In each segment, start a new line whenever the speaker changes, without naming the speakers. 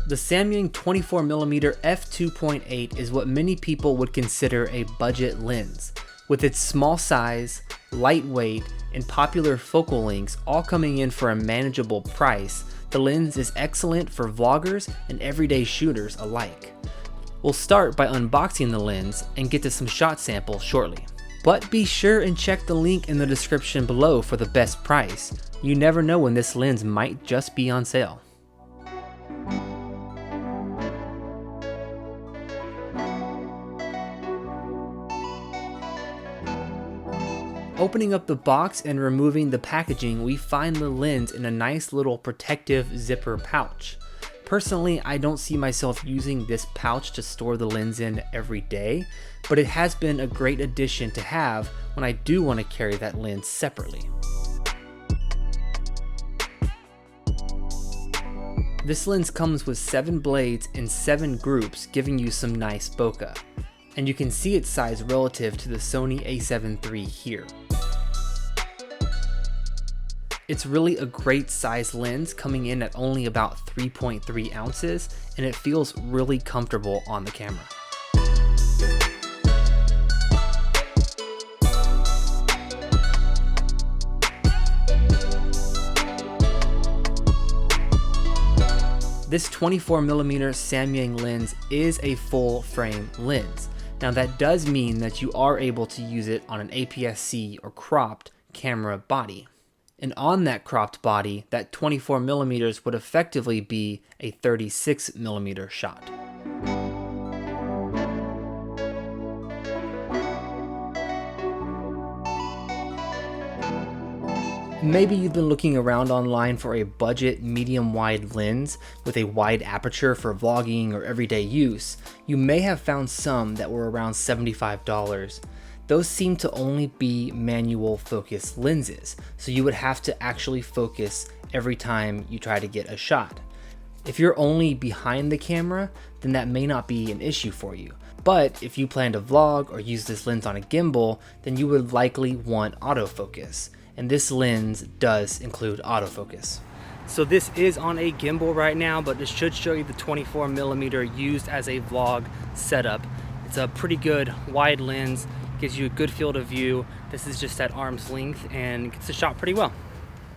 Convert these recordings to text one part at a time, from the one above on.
The Samyang 24mm f2.8 is what many people would consider a budget lens. With its small size, lightweight, and popular focal lengths all coming in for a manageable price, the lens is excellent for vloggers and everyday shooters alike. We'll start by unboxing the lens and get to some shot samples shortly. But be sure and check the link in the description below for the best price. You never know when this lens might just be on sale. Opening up the box and removing the packaging, we find the lens in a nice little protective zipper pouch. Personally, I don't see myself using this pouch to store the lens in every day, but it has been a great addition to have when I do want to carry that lens separately. This lens comes with 7 blades in 7 groups, giving you some nice bokeh. And you can see its size relative to the Sony a7 III here. It's really a great size lens, coming in at only about 3.3 ounces, and it feels really comfortable on the camera. This 24mm Samyang lens is a full frame lens. Now that does mean that you are able to use it on an APS-C or cropped camera body. And on that cropped body, that 24mm would effectively be a 36mm shot. Maybe you've been looking around online for a budget medium-wide lens with a wide aperture for vlogging or everyday use. You may have found some that were around $75. Those seem to only be manual focus lenses, so you would have to actually focus every time you try to get a shot. If you're only behind the camera, then that may not be an issue for you. But if you plan to vlog or use this lens on a gimbal, then you would likely want autofocus. And this lens does include autofocus. So this is on a gimbal right now, but this should show you the 24mm used as a vlog setup. It's a pretty good wide lens, gives you a good field of view. This is just at arm's length and gets the shot pretty well.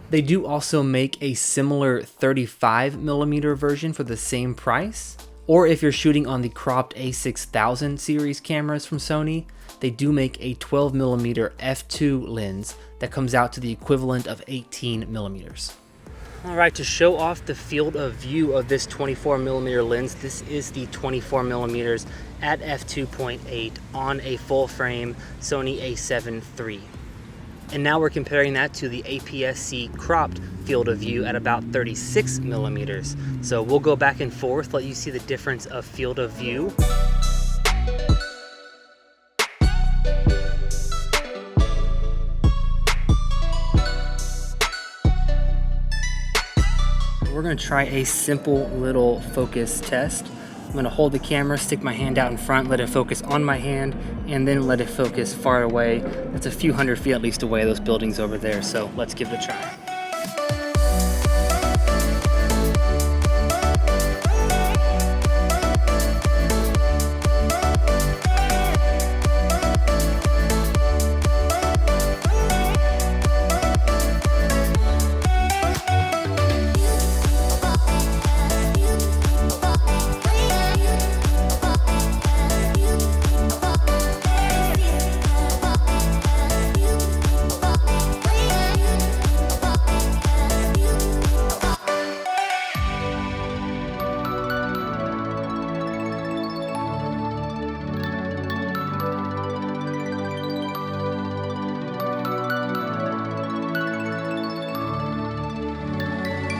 They do also make a similar 35mm version for the same price. Or if you're shooting on the cropped a6000 series cameras from Sony, they do make a 12mm f2 lens that comes out to the equivalent of 18mm. Alright, to show off the field of view of this 24mm lens, this is the 24mm at f2.8 on a full frame Sony a7 III. And now we're comparing that to the APS-C cropped field of view at about 36mm. So we'll go back and forth, let you see the difference of field of view. We're going to try a simple little focus test. I'm going to hold the camera, stick my hand out in front, let it focus on my hand, and then let it focus far away. That's a few hundred feet at least away, those buildings over there, so let's give it a try.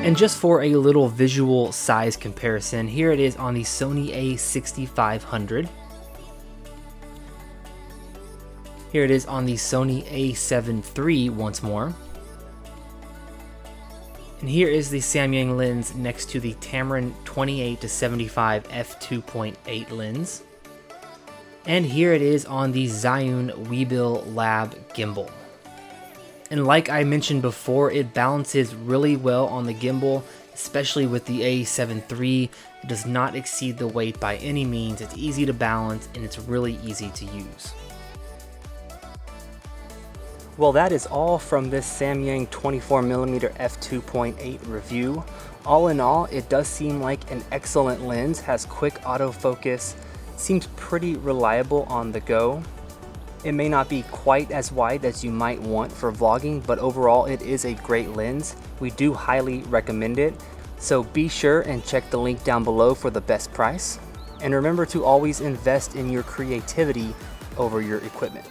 And just for a little visual size comparison, here it is on the Sony a6500. Here it is on the Sony a7 III once more. And here is the Samyang lens next to the Tamron 28-75 f2.8 lens. And here it is on the Zhiyun Weebill Lab gimbal. And like I mentioned before, it balances really well on the gimbal, especially with the a7 III It does not exceed the weight by any means, it's easy to balance, and it's really easy to use. Well, that is all from this Samyang 24mm f2.8 review. All in all, it does seem like an excellent lens, has quick autofocus, seems pretty reliable on the go. It may not be quite as wide as you might want for vlogging, but overall it is a great lens. We do highly recommend it. So be sure and check the link down below for the best price. And remember to always invest in your creativity over your equipment.